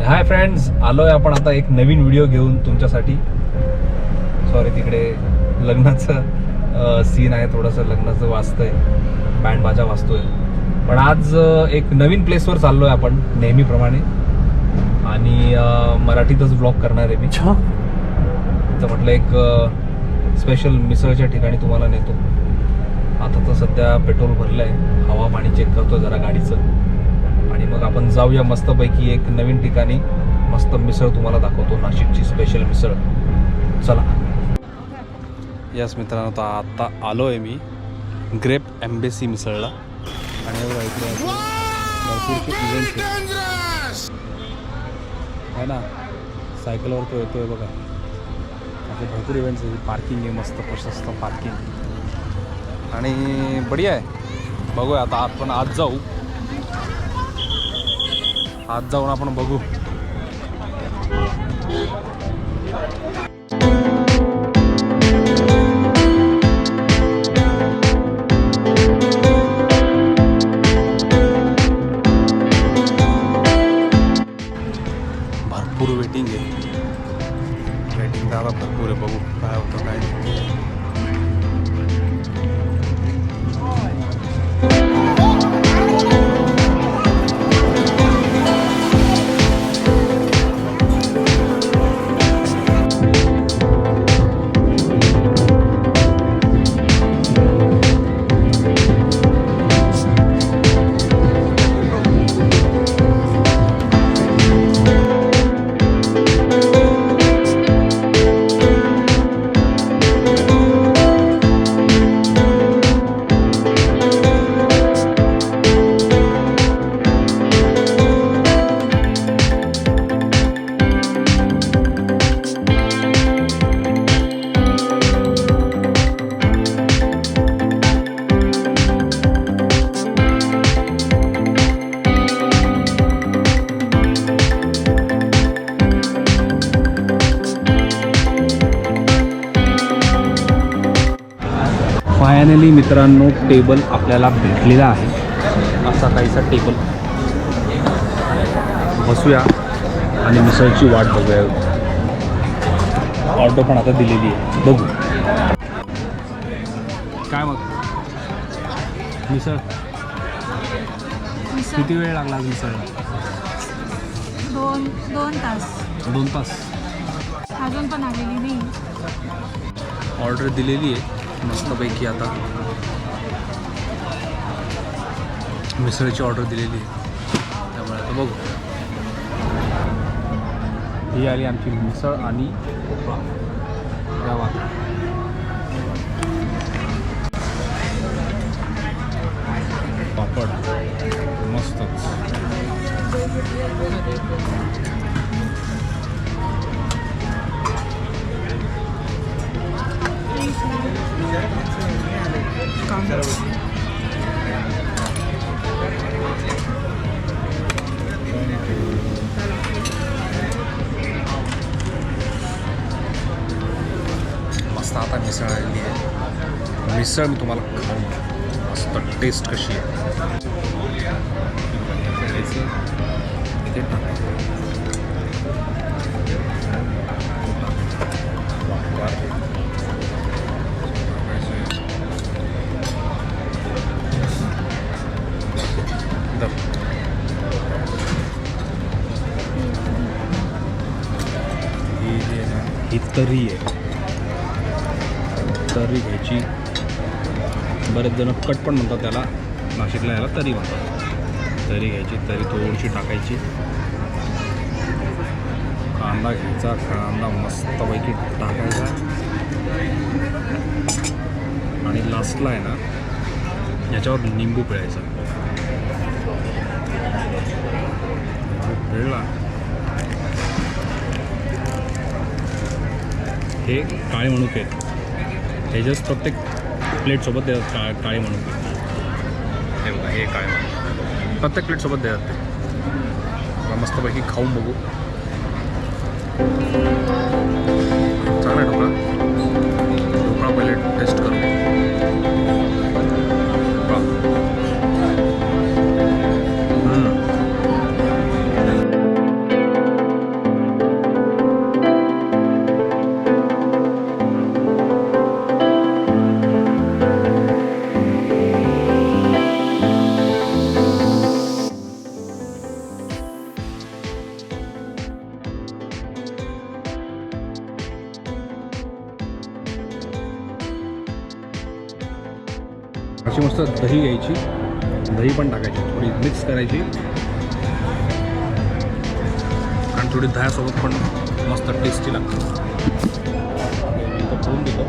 Hi friends, आलोय आपण आता एक नवीन व्हिडिओ घेऊन तुमच्यासाठी. सॉरी, तिकडे लग्नाचं सीन आहे, थोडंसं लग्नाचं वाजतंय, बँड बाजा वाजतोय. पण आज एक नवीन प्लेसवर चाललोय आपण नेहमीप्रमाणे, आणि मराठीतच ब्लॉग करणार आहे मी. तर म्हटलं एक स्पेशल मिसळच्या ठिकाणी तुम्हाला नेतो. आता तर सध्या पेट्रोल भरलंय, हवा पाणी चेक करतोय जरा गाडीचं, आणि मग आपण जाऊया मस्तपैकी एक नवीन ठिकाणी. मस्त मिसळ तुम्हाला दाखवतो, नाशिकची स्पेशल मिसळ. चला. यस मित्रांनो, तर आता आलो आहे मी ग्रेप एम्बेसी मिसळला. आणि भरपूरचे इव्हेंट्स आहे ना, सायकलवर तो येतोय बघा. आता भरपूर इव्हेंट्स आहे, पार्किंग आहे मस्त प्रशस्त पार्किंग, आणि बढिया आहे. बघूया आता आपण आज जाऊ, आज जाऊन आपण बघू. भरपूर वेटिंग आहे, वेटिंग दादा भरपूर आहे. बघू काय होतं काय नाही. फायनली मित्रांनो, टेबल आपल्याला भेटलेला आहे. असा काहीसा टेबल. बसूया आणि मिसळची वाट बघूया. ऑर्डर पण आता दिलेली आहे, बघू काय मग. मिसळ किती वेळ लागला मिसळला? 2 तास. 2 तास. अजून पण आलेली नाही. ऑर्डर दिलेली आहे मस्तपैकी. आता मिसळची ऑर्डर दिलेली आहे, त्यामुळे आता बघू. ही आली आमची मिसळ आणि रवा. पापड मस्तच. मस्त. आता मिसळ आलेली आहे. मिसळ मी तुम्हाला खाऊन मस्त टेस्ट कशी आहे. ही तर्री आहे, तर्री घ्यायची. बरेच जण कट पण म्हणतात त्याला, नाशिकला याला तर्री म्हणतात. तर्री घ्यायची, तर्री थोडीशी टाकायची. कांदा घ्यायचा, कांदा मस्तपैकी टाकायचा, आणि लास्टला आहे ना याच्यावर निंबू पिळायचा. पिळला. हे काळे मनुके आहेत, हे जस्ट प्रत्येक प्लेटसोबत देतात. काळे मनुके हे बघा, हे काळे मनुके प्रत्येक प्लेटसोबत देतात ते. मस्तपैकी खाऊन बघू. चांगला ढोकळा. ढोकळा पहिले टेस्ट करू. अशी मस्त दही घ्यायची, दही पण टाकायची, थोडी मिक्स करायची आणि थोडी दह्यासोबत पण मस्त टेस्टी लागतं. इथं ठेवून देतो.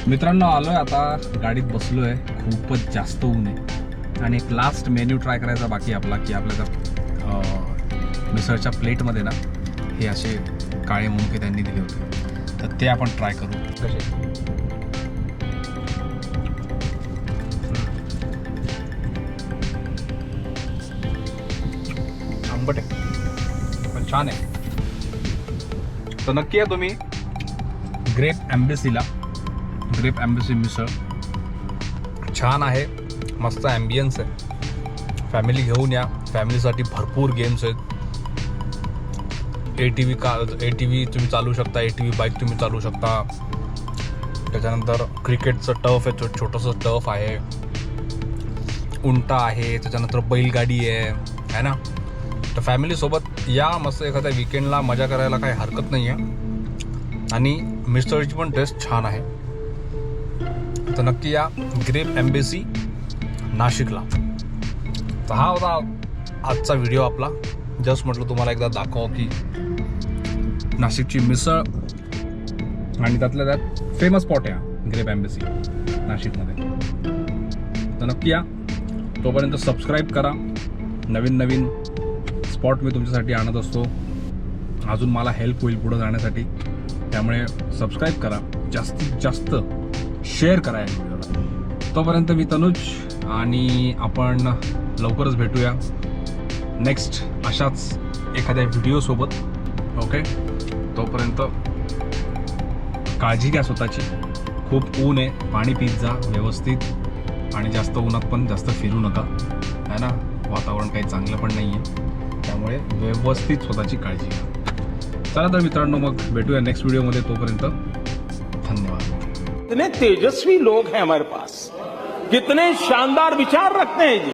मित्रांनो आलोय आता, गाडीत बसलोय, खूपच जास्त ऊन आहे आणि एक लास्ट मेन्यू ट्राय करायचा बाकी आपला, की आपल्याला मिसळच्या प्लेटमध्ये ना हे असे काळे मुंगे त्यांनी दिले होते, तर ते आपण ट्राय करू. कसे आंबट आहे पण छान आहे. तर नक्की या तुम्ही ग्रेप एम्बेसीला. ग्रेप एम्बेसी मिसळ छान आहे, मस्त ॲम्बियन्स आहे. फॅमिली घेऊन या, फॅमिलीसाठी भरपूर गेम्स आहेत. ATV तुम्ही चालू शकता, ATV बाईक तुम्ही चालू शकता. त्याच्यानंतर क्रिकेटचं टर्फ आहे, छोटंसं टर्फ आहे, उंटा आहे, त्याच्यानंतर बैलगाडी आहे ना. तर फॅमिलीसोबत या, मस्त एखाद्या विकेंडला मजा करायला काही हरकत नाही आहे. आणि मिसळची पण टेस्ट छान आहे. तर नक्की या ग्रेप एम्बेसी नाशिकला. तर हा होता आजचा व्हिडिओ आपला. जस्ट म्हटलं तुम्हाला एकदा दाखव की नाशिकची मिसळ आणि त्यातल्या त्यात फेमस स्पॉट आहे ग्रेप एम्बेसी नाशिकमध्ये. तर नक्की या. तोपर्यंत सबस्क्राईब करा. नवीन नवीन स्पॉट मी तुमच्यासाठी आणत असतो, अजून मला हेल्प होईल पुढे जाण्यासाठी. त्यामुळे सबस्क्राईब करा, जास्तीत जास्त शेअर करा या व्हिडिओला. तोपर्यंत मी तनुज आणि आपण लवकरच भेटूया नेक्स्ट अशाच एखाद्या व्हिडिओसोबत. ओके, तोपर्यंत काळजी घ्या स्वतःची. खूप ऊन आहे, पाणी पीत जा व्यवस्थित आणि जास्त उन्हात पण जास्त फिरू नका, है ना. वातावरण काही चांगलं पण नाही आहे, त्यामुळे व्यवस्थित स्वतःची काळजी घ्या. चला तर मित्रांनो, मग भेटूया नेक्स्ट व्हिडिओमध्ये. तोपर्यंत धन्यवाद. कितने तेजस्वी लोग हैं हमारे पास, कितने शानदार विचार रखते हैं जी.